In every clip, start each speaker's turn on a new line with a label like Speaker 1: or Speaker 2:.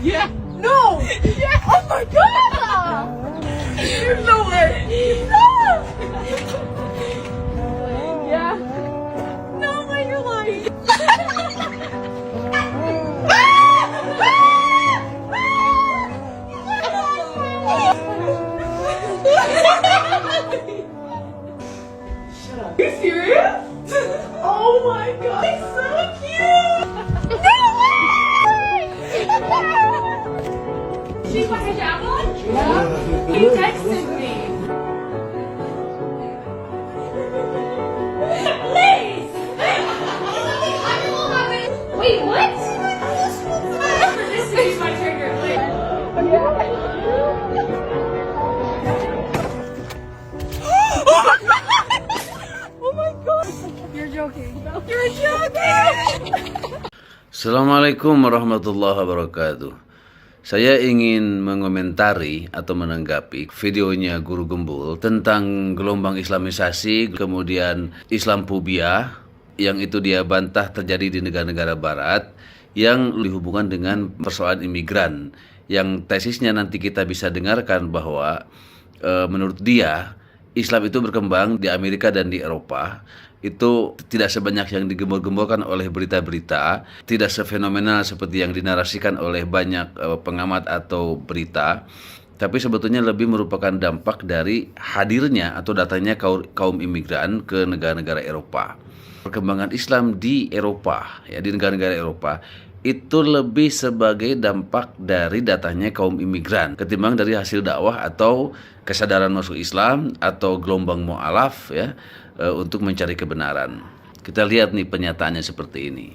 Speaker 1: Yeah. No. Yeah. Oh my god. There's no way. No. Yeah. No way, you're lying. Are you serious? Oh my god, it's so cute! No way! She's like a javelin? Yeah. He texted me. Please! Wait, what? This is my trigger. Oh my god! You're joking. You're joking!
Speaker 2: Assalamualaikum warahmatullahi wabarakatuh. Saya ingin mengomentari atau menanggapi videonya Guru Gembul tentang gelombang islamisasi, kemudian Islamfobia, yang itu dia bantah terjadi di negara-negara barat yang dihubungkan dengan persoalan imigran, yang tesisnya nanti kita bisa dengarkan bahwa menurut dia Islam itu berkembang di Amerika dan di Eropa itu tidak sebanyak yang digembor-gemborkan oleh berita-berita, tidak sefenomenal seperti yang dinarasikan oleh banyak pengamat atau berita, tapi sebetulnya lebih merupakan dampak dari hadirnya atau datangnya kaum imigran ke negara-negara Eropa. Perkembangan Islam di Eropa, ya, di negara-negara Eropa itu lebih sebagai dampak dari datangnya kaum imigran ketimbang dari hasil dakwah atau kesadaran masuk Islam atau gelombang mu'alaf, ya, untuk mencari kebenaran. Kita lihat nih penyataannya seperti ini.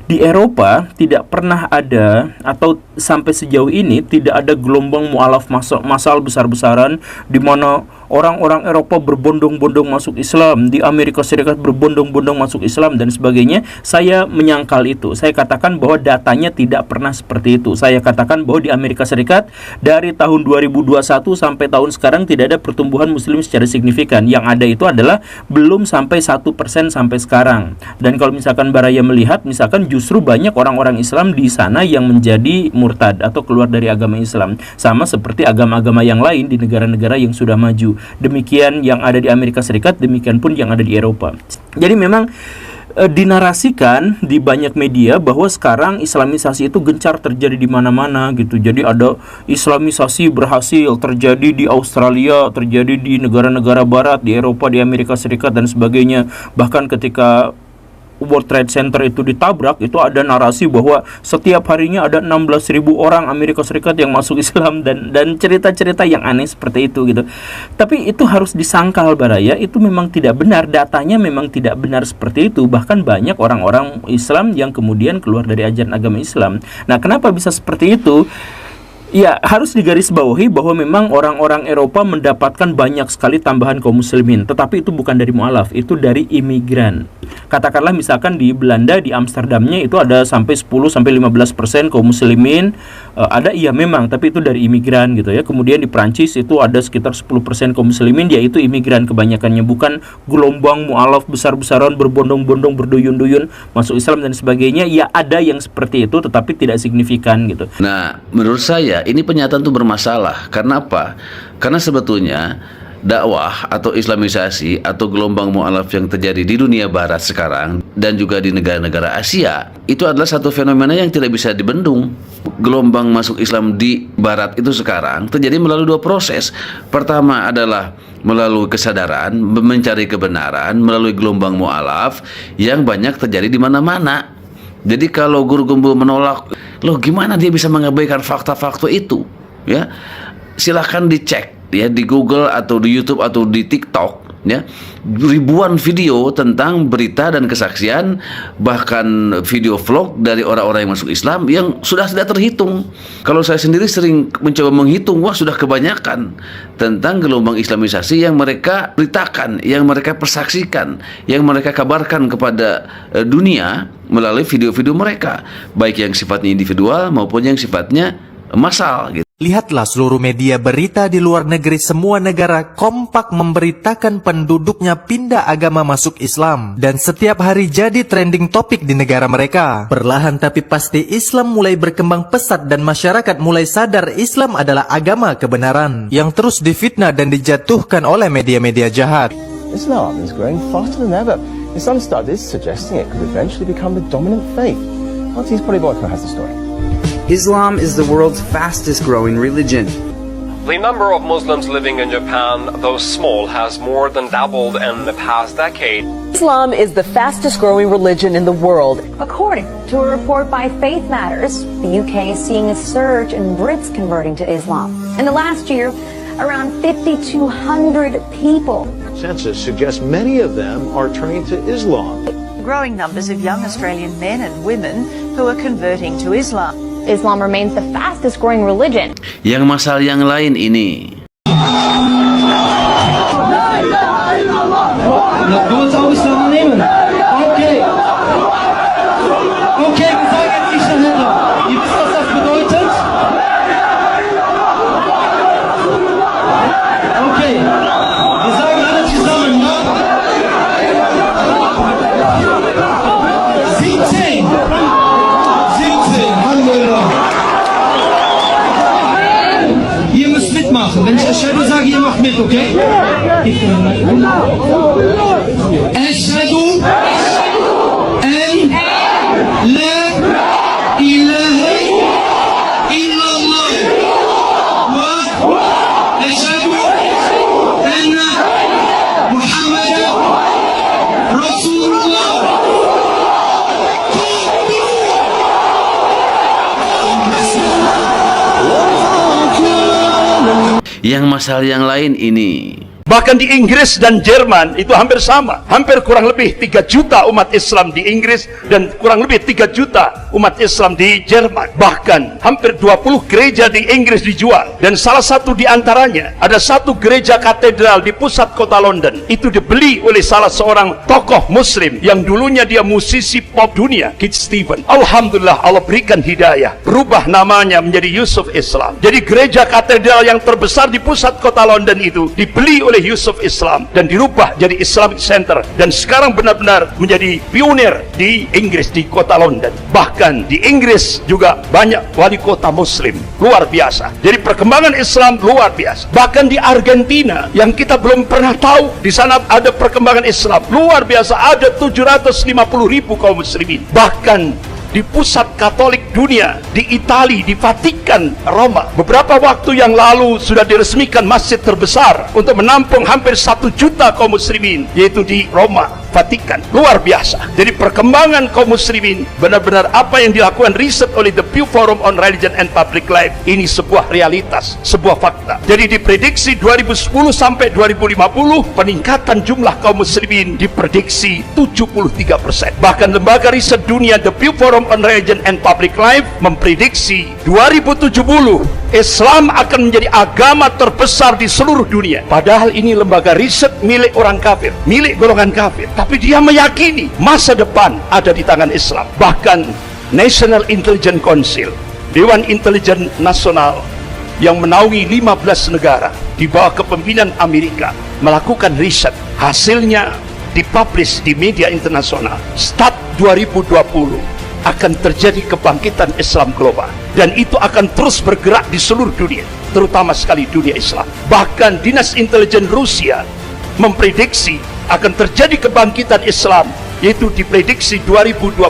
Speaker 3: Di Eropa tidak pernah ada, atau sampai sejauh ini tidak ada gelombang mu'alaf massal besar-besaran di mana orang-orang Eropa berbondong-bondong masuk Islam, di Amerika Serikat berbondong-bondong masuk Islam dan sebagainya. Saya menyangkal itu. Saya katakan bahwa datanya tidak pernah seperti itu. Saya katakan bahwa di Amerika Serikat dari tahun 2021 sampai tahun sekarang tidak ada pertumbuhan muslim secara signifikan. Yang ada itu adalah belum sampai 1% sampai sekarang. Dan kalau misalkan Baraya melihat, misalkan justru banyak orang-orang Islam di sana yang menjadi murtad atau keluar dari agama Islam, sama seperti agama-agama yang lain di negara-negara yang sudah maju. Demikian yang ada di Amerika Serikat, demikian pun yang ada di Eropa. Jadi memang dinarasikan di banyak media bahwa sekarang islamisasi itu gencar terjadi di mana-mana gitu. Jadi ada islamisasi berhasil terjadi di Australia, terjadi di negara-negara barat, di Eropa, di Amerika Serikat dan sebagainya. Bahkan ketika World Trade Center itu ditabrak, itu ada narasi bahwa setiap harinya ada 16.000 orang Amerika Serikat yang masuk Islam dan cerita-cerita yang aneh seperti itu gitu. Tapi itu harus disangkal Baraya, itu memang tidak benar, datanya memang tidak benar seperti itu. Bahkan banyak orang-orang Islam yang kemudian keluar dari ajaran agama Islam. Nah, kenapa bisa seperti itu? Ya, harus digarisbawahi bahwa memang orang-orang Eropa mendapatkan banyak sekali tambahan kaum muslimin, tetapi itu bukan dari mu'alaf, itu dari imigran. Katakanlah misalkan di Belanda, di Amsterdamnya itu ada sampai 10-15% kaum muslimin, ada iya memang, tapi itu dari imigran gitu ya. Kemudian di Prancis itu ada sekitar 10% kaum muslimin, yaitu imigran kebanyakannya, bukan gelombang mu'alaf besar-besaran berbondong-bondong, berduyun-duyun masuk Islam dan sebagainya. Ya ada yang seperti itu, tetapi tidak signifikan gitu.
Speaker 2: Nah, menurut saya ini pernyataan itu bermasalah. Karena apa? Karena sebetulnya dakwah atau islamisasi atau gelombang mu'alaf yang terjadi di dunia barat sekarang dan juga di negara-negara Asia itu adalah satu fenomena yang tidak bisa dibendung. Gelombang masuk Islam di barat itu sekarang terjadi melalui dua proses. Pertama adalah melalui kesadaran, mencari kebenaran melalui gelombang mu'alaf yang banyak terjadi di mana-mana. Jadi kalau Guru Gembul menolak, loh gimana dia bisa mengabaikan fakta-fakta itu? Ya, silahkan dicek ya di Google atau di YouTube atau di TikTok, ya, ribuan video tentang berita dan kesaksian, bahkan video vlog dari orang-orang yang masuk Islam yang sudah tidak terhitung. Kalau saya sendiri sering mencoba menghitung, wah sudah kebanyakan tentang gelombang islamisasi yang mereka beritakan, yang mereka persaksikan, yang mereka kabarkan kepada dunia melalui video-video mereka, baik yang sifatnya individual maupun yang sifatnya massal gitu.
Speaker 4: Lihatlah seluruh media berita di luar negeri, semua negara kompak memberitakan penduduknya pindah agama masuk Islam. Dan setiap hari jadi trending topik di negara mereka. Perlahan tapi pasti Islam mulai berkembang pesat dan masyarakat mulai sadar Islam adalah agama kebenaran. Yang terus difitnah dan dijatuhkan oleh media-media jahat.
Speaker 5: Islam is growing faster than ever. In some studies suggesting it could eventually become the dominant faith. Martins Polyboyko has the story.
Speaker 6: Islam is the world's fastest growing religion.
Speaker 7: The number of Muslims living in Japan, though small, has more than doubled in the past decade.
Speaker 8: Islam is the fastest growing religion in the world.
Speaker 9: According to a report by Faith Matters, the UK is seeing a surge in Brits converting to Islam. In the last year, around 5,200 people.
Speaker 10: Census suggests many of them are turning to Islam.
Speaker 11: Growing numbers of young Australian men and women who are converting to Islam.
Speaker 9: Islam remains the fastest growing religion.
Speaker 2: Yang masalah yang lain ini.
Speaker 12: Wenn ich Ashhadu sage, ihr macht mit, okay? Ashhadu an la ilaha illallah wa ashhadu anna Muhammadan Rasulullah.
Speaker 2: Yang masalah yang lain ini.
Speaker 3: Bahkan di Inggris dan Jerman itu hampir sama. Hampir kurang lebih 3 juta umat Islam di Inggris dan kurang lebih 3 juta umat Islam di Jerman. Bahkan hampir 20 gereja di Inggris dijual. Dan salah satu di antaranya ada satu gereja katedral di pusat kota London. Itu dibeli oleh salah seorang tokoh muslim yang dulunya dia musisi pop dunia, Kit Stevens. Alhamdulillah Allah berikan hidayah. Berubah namanya menjadi Yusuf Islam. Jadi gereja katedral yang terbesar di pusat kota London itu dibeli oleh Yusuf Islam dan dirubah jadi Islamic Center dan sekarang benar-benar menjadi pionir di Inggris, di kota London. Bahkan di Inggris juga banyak wali kota muslim, luar biasa. Jadi perkembangan Islam luar biasa. Bahkan di Argentina yang kita belum pernah tahu, di sana ada perkembangan Islam luar biasa, ada 750.000 kaum muslimin. Bahkan di pusat Katolik dunia, di Italia, di Vatikan, Roma, beberapa waktu yang lalu sudah diresmikan masjid terbesar untuk menampung hampir 1 juta kaum muslimin, yaitu di Roma, Vatikan. Luar biasa. Jadi perkembangan kaum muslimin, benar-benar apa yang dilakukan riset oleh The Pew Forum on Religion and Public Life, ini sebuah realitas, sebuah fakta. Jadi diprediksi 2010 sampai 2050 peningkatan jumlah kaum muslimin diprediksi 73%. Bahkan lembaga riset dunia The Pew Forum on Religion and Public Life memprediksi 2070 Islam akan menjadi agama terbesar di seluruh dunia. Padahal ini lembaga riset milik orang kafir, milik golongan kafir, tapi dia meyakini masa depan ada di tangan Islam. Bahkan National Intelligence Council, Dewan Intelijen Nasional yang menaungi 15 negara di bawah kepemimpinan Amerika melakukan riset. Hasilnya dipublish di media internasional. Start 2020 akan terjadi kebangkitan Islam global, dan itu akan terus bergerak di seluruh dunia, terutama sekali dunia Islam. Bahkan Dinas Intelijen Rusia memprediksi akan terjadi kebangkitan Islam, yaitu diprediksi 2025.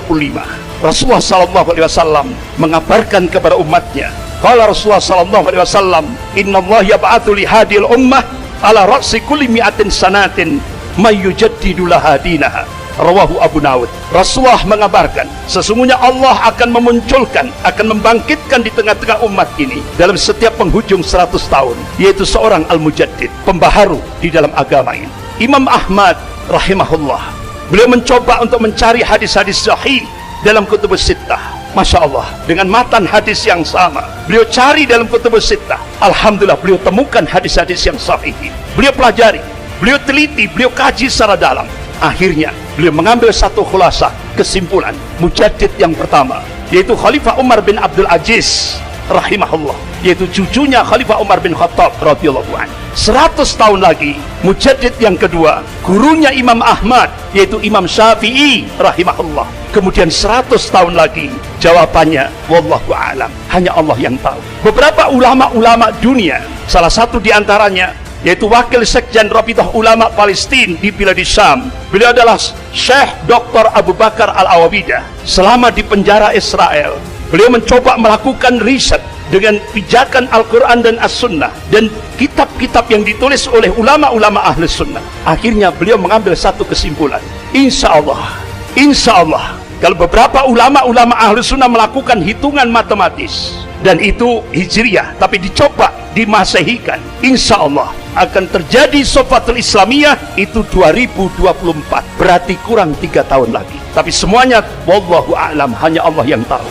Speaker 3: Rasulullah SAW mengabarkan kepada umatnya, kalau Rasulullah SAW, Inna Allah yab'athu li hadil ummah ala ra'si kulli mi'atin sanatin mayyujaddidu laha dinaha. Rawahu Abu Dawud. Rasulullah mengabarkan, sesungguhnya Allah akan memunculkan, akan membangkitkan di tengah-tengah umat ini dalam setiap penghujung 100 tahun, yaitu seorang al-mujaddid, pembaharu di dalam agama ini. Imam Ahmad rahimahullah, beliau mencoba untuk mencari hadis-hadis sahih dalam kutubus sittah. Masya Allah, dengan matan hadis yang sama beliau cari dalam kutubus sittah. Alhamdulillah beliau temukan hadis-hadis yang sahih. Beliau pelajari, beliau teliti, beliau kaji secara dalam. Akhirnya beliau mengambil satu khulasah, kesimpulan mujaddid yang pertama, yaitu Khalifah Umar bin Abdul Aziz
Speaker 13: rahimahullah, yaitu cucunya Khalifah Umar bin Khattab radhiyallahu anhu. 100 tahun lagi mujaddid yang kedua, gurunya Imam Ahmad, yaitu Imam Syafi'i rahimahullah. Kemudian 100 tahun lagi, jawabannya wallahu a'lam, hanya Allah yang tahu. Beberapa ulama-ulama dunia, salah satu di antaranya yaitu wakil sekjen Rabithah Ulama Palestina di Bilad Syam, beliau adalah Syekh Dr. Abu Bakar Al-Awabidah. Selama di penjara Israel, beliau mencoba melakukan riset dengan pijakan Al-Quran dan As-Sunnah dan kitab-kitab yang ditulis oleh ulama-ulama ahli sunnah. Akhirnya beliau mengambil satu kesimpulan, insya Allah kalau beberapa ulama-ulama ahli sunnah melakukan hitungan matematis dan itu hijriyah tapi dicoba dimasehikan, insya Allah akan terjadi Sofatul Islamiyah itu 2024, berarti kurang 3 tahun lagi. Tapi semuanya wallahu a'lam, hanya Allah yang tahu.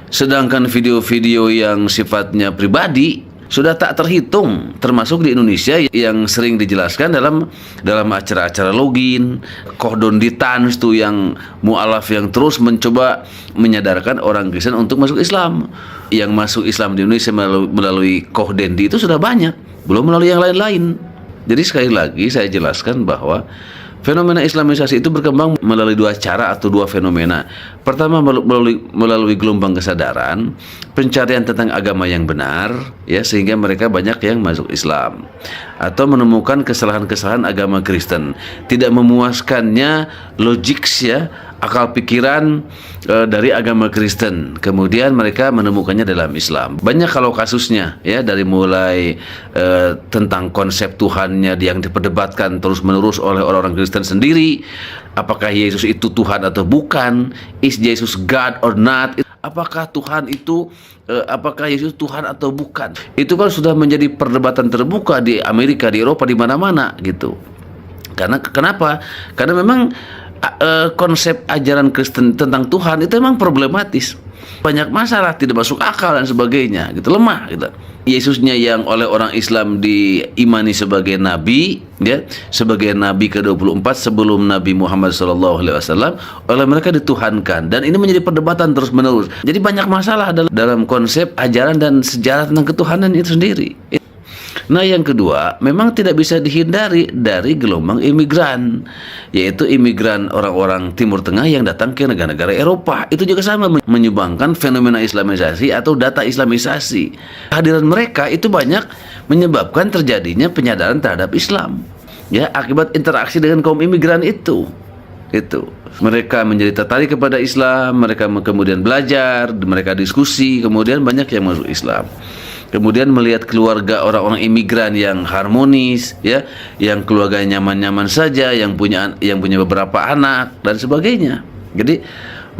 Speaker 2: Sedangkan video-video yang sifatnya pribadi sudah tak terhitung, termasuk di Indonesia yang sering dijelaskan dalam acara-acara login, Kohdon Ditans tuh yang mu'alaf yang terus mencoba menyadarkan orang Kristen untuk masuk Islam. Yang masuk Islam di Indonesia melalui Kohdendi itu sudah banyak, belum melalui yang lain-lain. Jadi sekali lagi saya jelaskan bahwa fenomena Islamisasi itu berkembang melalui dua cara atau dua fenomena. Pertama melalui gelombang kesadaran, pencarian tentang agama yang benar, ya, sehingga mereka banyak yang masuk Islam, atau menemukan kesalahan-kesalahan agama Kristen, tidak memuaskannya logik, ya, akal pikiran dari agama Kristen, kemudian mereka menemukannya dalam Islam. Banyak kalau kasusnya, ya, dari mulai tentang konsep Tuhannya yang diperdebatkan terus-menerus oleh orang-orang Kristen sendiri. Apakah Yesus itu Tuhan atau bukan? Is Jesus God or not? Apakah Tuhan itu apakah Yesus Tuhan atau bukan? Itu kan sudah menjadi perdebatan terbuka di Amerika, di Eropa, di mana-mana gitu. Kenapa? Karena memang konsep ajaran Kristen tentang Tuhan itu memang problematis, banyak masalah, tidak masuk akal dan sebagainya, gitu, lemah gitu. Yesusnya yang oleh orang Islam diimani sebagai nabi, ya, sebagai nabi ke-24 sebelum Nabi Muhammad SAW, oleh mereka dituhankan, dan ini menjadi perdebatan terus menerus. Jadi banyak masalah dalam konsep ajaran dan sejarah tentang ketuhanan itu sendiri. Nah, yang kedua, memang tidak bisa dihindari dari gelombang imigran, yaitu imigran orang-orang Timur Tengah yang datang ke negara-negara Eropa. Itu juga sama menyumbangkan fenomena Islamisasi atau data Islamisasi. Kehadiran mereka itu banyak menyebabkan terjadinya penyadaran terhadap Islam, ya, akibat interaksi dengan kaum imigran itu. Mereka menjadi tertarik kepada Islam, mereka kemudian belajar, mereka diskusi, kemudian banyak yang masuk Islam. Kemudian melihat keluarga orang-orang imigran yang harmonis, ya, yang keluarganya nyaman-nyaman saja, yang punya beberapa anak dan sebagainya. Jadi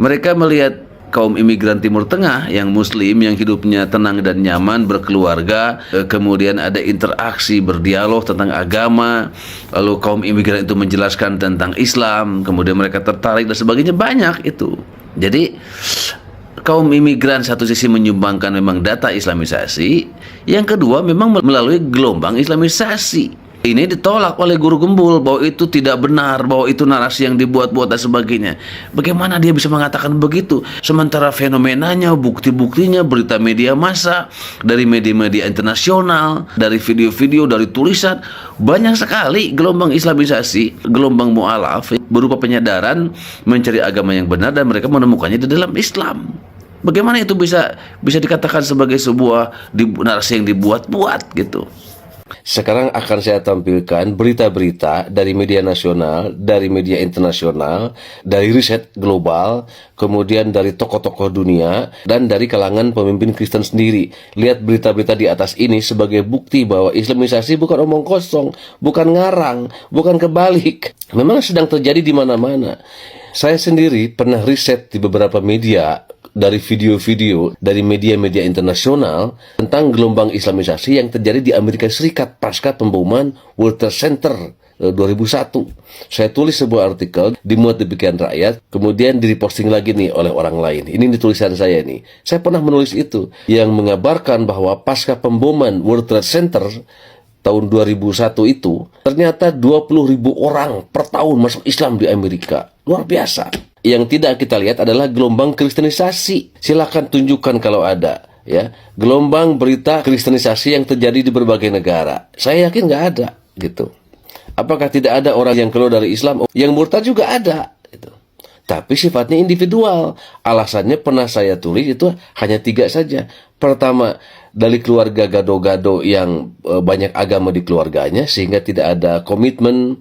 Speaker 2: mereka melihat kaum imigran Timur Tengah yang Muslim, yang hidupnya tenang dan nyaman, berkeluarga, kemudian ada interaksi, berdialog tentang agama, lalu kaum imigran itu menjelaskan tentang Islam, kemudian mereka tertarik dan sebagainya, banyak itu. Jadi kaum imigran satu sisi menyumbangkan memang data Islamisasi, yang kedua memang melalui gelombang Islamisasi. Ini ditolak oleh Guru Gembul bahwa itu tidak benar, bahwa itu narasi yang dibuat-buat dan sebagainya. Bagaimana dia bisa mengatakan begitu? Sementara fenomenanya, bukti-buktinya, berita media massa, dari media-media internasional, dari video-video, dari tulisan, banyak sekali gelombang Islamisasi, gelombang mu'alaf berupa penyadaran mencari agama yang benar dan mereka menemukannya di dalam Islam. Bagaimana itu bisa dikatakan sebagai sebuah narasi yang dibuat-buat gitu?
Speaker 14: Sekarang akan saya tampilkan berita-berita dari media nasional, dari media internasional, dari riset global, kemudian dari tokoh-tokoh dunia, dan dari kalangan pemimpin Kristen sendiri. Lihat berita-berita di atas ini sebagai bukti bahwa Islamisasi bukan omong kosong, bukan ngarang, bukan kebalik. Memang sedang terjadi di mana-mana. Saya sendiri pernah riset di beberapa media, dari video-video dari media-media internasional tentang gelombang Islamisasi yang terjadi di Amerika Serikat pasca pemboman World Trade Center 2001. Saya tulis sebuah artikel, dimuat di Pikiran Rakyat, kemudian direposting lagi nih oleh orang lain. Ini di tulisan saya nih. Saya pernah menulis itu, yang mengabarkan bahwa pasca pemboman World Trade Center tahun 2001 itu, ternyata 20.000 orang per tahun masuk Islam di Amerika. Luar biasa. Yang tidak kita lihat adalah gelombang kristenisasi. Silakan tunjukkan kalau ada. ya, gelombang berita kristenisasi yang terjadi di berbagai negara? Saya yakin nggak ada, gitu. Apakah tidak ada orang yang keluar dari Islam? Yang murtad juga ada, gitu. Tapi sifatnya individual. Alasannya pernah saya tulis itu hanya 3 saja. Pertama, dari keluarga gado-gado yang banyak agama di keluarganya, sehingga tidak ada komitmen,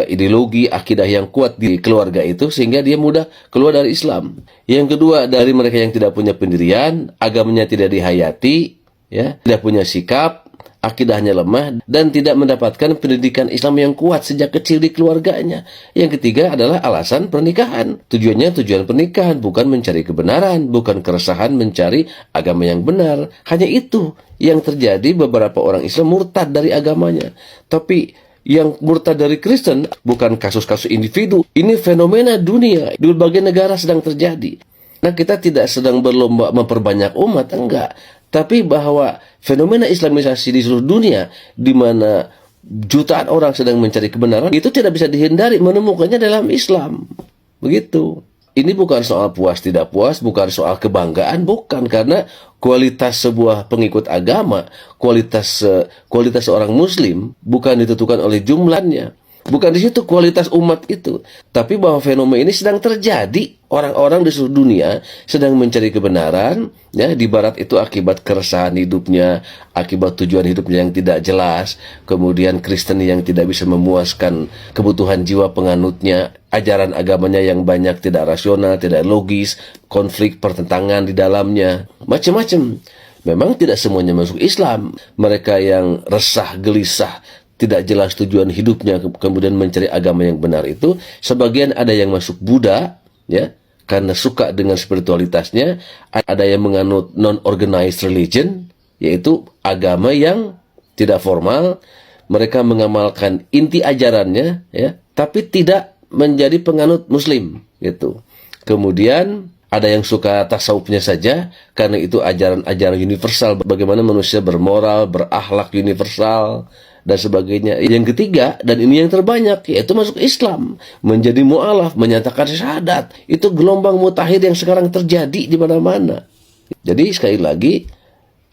Speaker 14: ideologi, akidah yang kuat di keluarga itu, sehingga dia mudah keluar dari Islam. Yang kedua, dari mereka yang tidak punya pendirian, agamanya tidak dihayati, ya, tidak punya sikap, akidahnya lemah, dan tidak mendapatkan pendidikan Islam yang kuat sejak kecil di keluarganya. Yang ketiga adalah alasan pernikahan. Tujuan pernikahan bukan mencari kebenaran, bukan keresahan mencari agama yang benar. Hanya itu yang terjadi. Beberapa orang Islam murtad dari agamanya. Tapi yang murtad dari Kristen bukan kasus-kasus individu. Ini fenomena dunia. Di berbagai negara sedang terjadi. Nah, kita tidak sedang berlomba memperbanyak umat, enggak. Tapi bahwa fenomena Islamisasi di seluruh dunia, di mana jutaan orang sedang mencari kebenaran, itu tidak bisa dihindari, menemukannya dalam Islam. Begitu. Ini bukan soal puas tidak puas, bukan soal kebanggaan, bukan. Karena kualitas sebuah pengikut agama, kualitas seorang muslim, bukan ditentukan oleh jumlahnya. Bukan di situ kualitas umat itu. Tapi bahwa fenomena ini sedang terjadi. Orang-orang di seluruh dunia sedang mencari kebenaran. Ya, di barat itu akibat keresahan hidupnya, akibat tujuan hidupnya yang tidak jelas. Kemudian Kristen yang tidak bisa memuaskan kebutuhan jiwa penganutnya. Ajaran agamanya yang banyak tidak rasional, tidak logis. Konflik, pertentangan di dalamnya. Macam-macam. Memang tidak semuanya masuk Islam. Mereka yang resah, gelisah, tidak jelas tujuan hidupnya, kemudian mencari agama yang benar itu, sebagian ada yang masuk Buddha, ya, karena suka dengan spiritualitasnya. Ada yang menganut non-organized religion, yaitu agama yang tidak formal. Mereka mengamalkan inti ajarannya, ya, tapi tidak menjadi penganut Muslim, gitu. Kemudian ada yang suka tasawufnya saja, karena itu ajaran-ajaran universal, bagaimana manusia bermoral, berakhlak universal, dan sebagainya. Yang ketiga, dan ini yang terbanyak, yaitu masuk Islam, menjadi mu'alaf, menyatakan syahadat. Itu gelombang mutakhir yang sekarang terjadi di mana-mana. Jadi sekali lagi,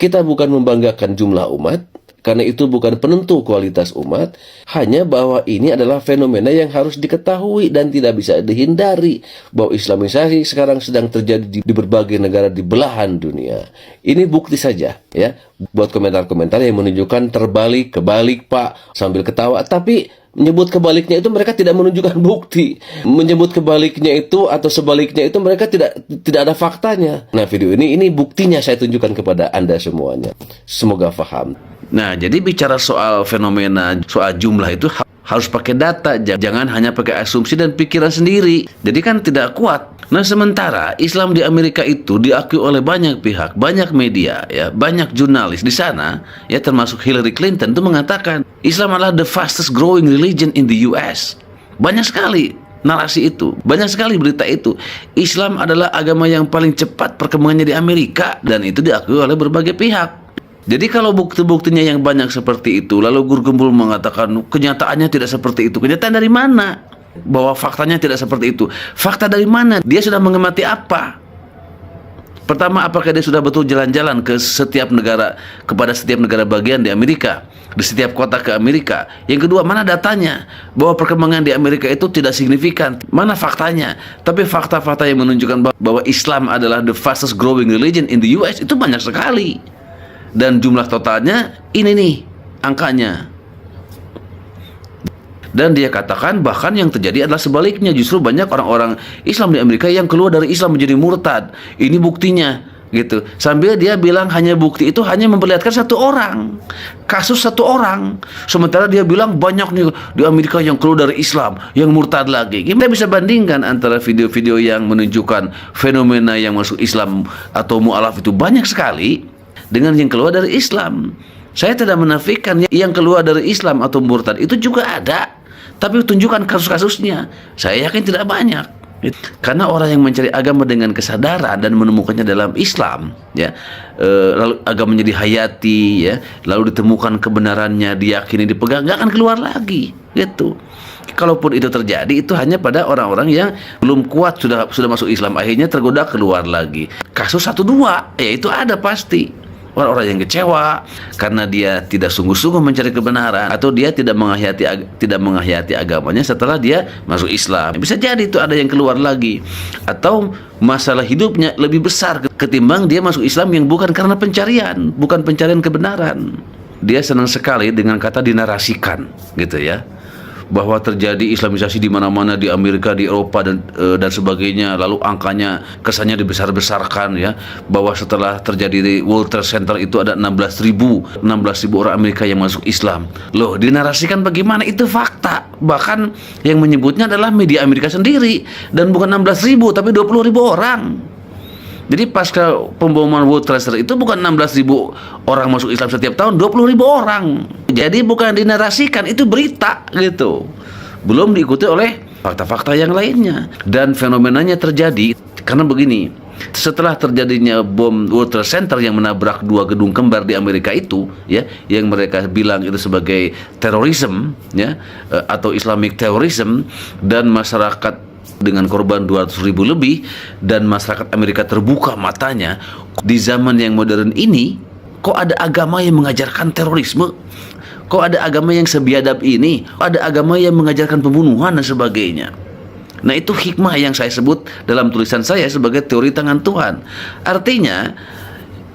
Speaker 14: kita bukan membanggakan jumlah umat, karena itu bukan penentu kualitas umat, hanya bahwa ini adalah fenomena yang harus diketahui dan tidak bisa dihindari, bahwa Islamisasi sekarang sedang terjadi di berbagai negara di belahan dunia. Ini bukti saja, ya. Buat komentar-komentar yang menunjukkan terbalik, kebalik, Pak, sambil ketawa, tapi menyebut kebaliknya itu mereka tidak menunjukkan bukti. Menyebut kebaliknya itu atau sebaliknya itu mereka tidak ada faktanya. Nah, video ini buktinya saya tunjukkan kepada Anda semuanya. Semoga paham.
Speaker 2: Nah, jadi bicara soal fenomena, soal jumlah itu harus pakai data, jangan hanya pakai asumsi dan pikiran sendiri. Jadi kan tidak kuat. Nah, sementara Islam di Amerika itu diakui oleh banyak pihak, banyak media, ya, banyak jurnalis di sana, ya, termasuk Hillary Clinton itu mengatakan Islam adalah the fastest growing religion in the US. Banyak sekali narasi itu, banyak sekali berita itu. Islam adalah agama yang paling cepat perkembangannya di Amerika, dan itu diakui oleh berbagai pihak. Jadi kalau bukti-buktinya yang banyak seperti itu, lalu Guru Gembul mengatakan kenyataannya tidak seperti itu. Kenyataan dari mana? Bahwa faktanya tidak seperti itu. Fakta dari mana? Dia sudah mengamati apa? Pertama, apakah dia sudah betul jalan-jalan ke setiap negara, kepada setiap negara bagian di Amerika, di setiap kota ke Amerika? Yang kedua, mana datanya? Bahwa perkembangan di Amerika itu tidak signifikan. Mana faktanya? Tapi fakta-fakta yang menunjukkan bahwa Islam adalah the fastest growing religion in the US itu banyak sekali. Dan jumlah totalnya ini nih angkanya. Dan dia katakan bahkan yang terjadi adalah sebaliknya. Justru banyak orang-orang Islam di Amerika yang keluar dari Islam menjadi murtad. Ini buktinya, gitu. Sambil dia bilang hanya bukti itu hanya memperlihatkan satu orang, kasus satu orang. Sementara dia bilang banyak nih di Amerika yang keluar dari Islam, yang murtad lagi. Kita bisa bandingkan antara video-video yang menunjukkan fenomena yang masuk Islam atau mu'alaf itu banyak sekali, dengan yang keluar dari Islam. Saya tidak menafikan yang keluar dari Islam atau murtad itu juga ada, tapi tunjukkan kasus-kasusnya. Saya yakin tidak banyak. Karena orang yang mencari agama dengan kesadaran dan menemukannya dalam Islam, ya, lalu agamanya dihayati, ya, lalu ditemukan kebenarannya, diyakini, dipegang, nggak akan keluar lagi, gitu. Kalaupun itu terjadi, itu hanya pada orang-orang yang belum kuat, sudah masuk Islam, akhirnya tergoda keluar lagi. Kasus 1-2, ya itu ada pasti. orang-orang yang kecewa karena dia tidak sungguh-sungguh mencari kebenaran, atau dia tidak menghayati agamanya setelah dia masuk Islam. Bisa jadi itu ada yang keluar lagi, atau masalah hidupnya lebih besar ketimbang dia masuk Islam yang bukan karena pencarian, bukan pencarian kebenaran. Dia senang sekali dengan kata dinarasikan, gitu ya, bahwa terjadi Islamisasi di mana-mana, di Amerika, di Eropa, dan sebagainya. Lalu angkanya kesannya dibesar-besarkan, ya, bahwa setelah terjadi di World Trade Center itu ada 16.000 orang Amerika yang masuk Islam. Loh, dinarasikan bagaimana? Itu fakta. Bahkan yang menyebutnya adalah media Amerika sendiri, dan bukan 16.000 tapi 20.000 orang. Jadi pasca pemboman World Trade Center itu bukan 16.000 orang masuk Islam setiap tahun, 20.000 orang. Jadi bukan dinarasikan, itu berita gitu. Belum diikuti oleh fakta-fakta yang lainnya. Dan fenomenanya terjadi karena begini. Setelah terjadinya bom World Trade Center yang menabrak 2 gedung kembar di Amerika itu, ya, yang mereka bilang itu sebagai terorisme, ya, atau Islamic terrorism, dan masyarakat dengan korban 200.000 lebih, dan masyarakat Amerika terbuka matanya, di zaman yang modern ini kok ada agama yang mengajarkan terorisme, kok ada agama yang sebiadab ini, kok ada agama yang mengajarkan pembunuhan dan sebagainya. Nah, itu hikmah yang saya sebut dalam tulisan saya sebagai teori tangan Tuhan. Artinya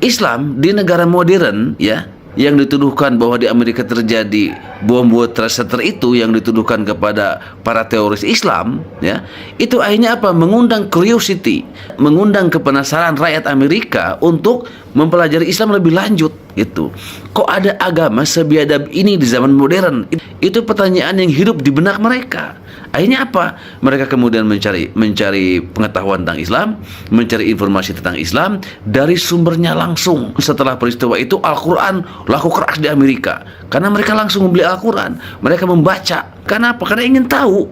Speaker 2: Islam di negara modern, ya, yang dituduhkan bahwa di Amerika terjadi bom World Trade Center itu yang dituduhkan kepada para teroris Islam, ya, itu akhirnya apa? Mengundang curiosity, mengundang kepenasaran rakyat Amerika untuk mempelajari Islam lebih lanjut, gitu. Kok ada agama sebiadab ini di zaman modern? Itu pertanyaan yang hidup di benak mereka. Akhirnya apa? Mereka kemudian mencari pengetahuan tentang Islam, mencari informasi tentang Islam dari sumbernya langsung. Setelah peristiwa itu, Al-Quran laku keras di Amerika, karena mereka langsung membeli Al-Quran, mereka membaca. Kenapa? Karena ingin tahu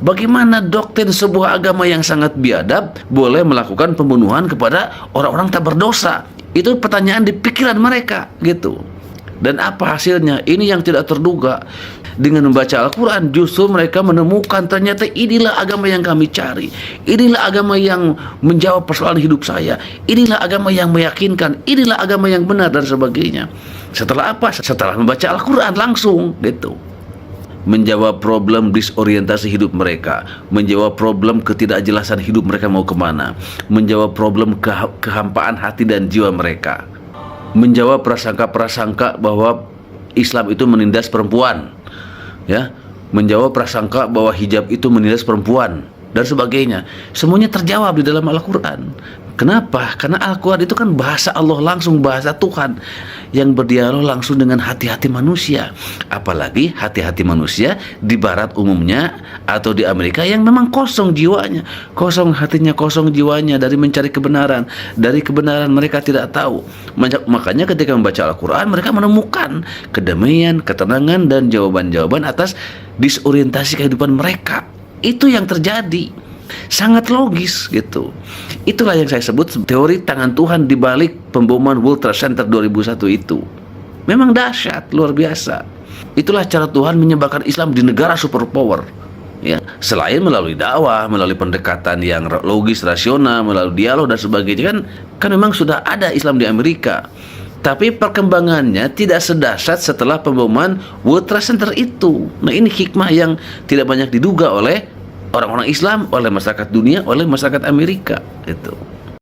Speaker 2: bagaimana doktrin sebuah agama yang sangat biadab boleh melakukan pembunuhan kepada orang-orang tak berdosa. Itu pertanyaan di pikiran mereka, gitu. Dan apa hasilnya? Ini yang tidak terduga. Dengan membaca Al-Quran, justru mereka menemukan ternyata inilah agama yang kami cari. Inilah agama yang menjawab persoalan hidup saya. Inilah agama yang meyakinkan. Inilah agama yang benar, dan sebagainya. Setelah apa? Setelah membaca Al-Quran langsung, gitu. Menjawab problem disorientasi hidup mereka, menjawab problem ketidakjelasan hidup mereka mau kemana, menjawab problem kehampaan hati dan jiwa mereka, menjawab prasangka-prasangka bahwa Islam itu menindas perempuan, ya, menjawab prasangka bahwa hijab itu menindas perempuan, dan sebagainya. Semuanya terjawab di dalam Al-Quran. Kenapa? Karena Al-Quran itu kan bahasa Allah langsung, bahasa Tuhan yang berdialog langsung dengan hati-hati manusia. Apalagi hati-hati manusia di Barat umumnya atau di Amerika yang memang kosong jiwanya, kosong hatinya, kosong jiwanya dari mencari kebenaran. Dari kebenaran mereka tidak tahu. Makanya ketika membaca Al-Quran, mereka menemukan kedamaian, ketenangan, dan jawaban-jawaban atas disorientasi kehidupan mereka. Itu yang terjadi. Sangat logis, gitu. Itulah yang saya sebut teori tangan Tuhan di balik pemboman World Trade Center 2001 itu. Memang dahsyat, luar biasa. Itulah cara Tuhan menyebarkan Islam di negara superpower, ya. Selain melalui dakwah, melalui pendekatan yang logis, rasional, melalui dialog dan sebagainya, kan memang sudah ada Islam di Amerika. Tapi perkembangannya tidak sedahsyat setelah pemboman World Trade Center itu. Nah, ini hikmah yang tidak banyak diduga oleh orang-orang Islam, oleh masyarakat dunia, oleh masyarakat Amerika, itu.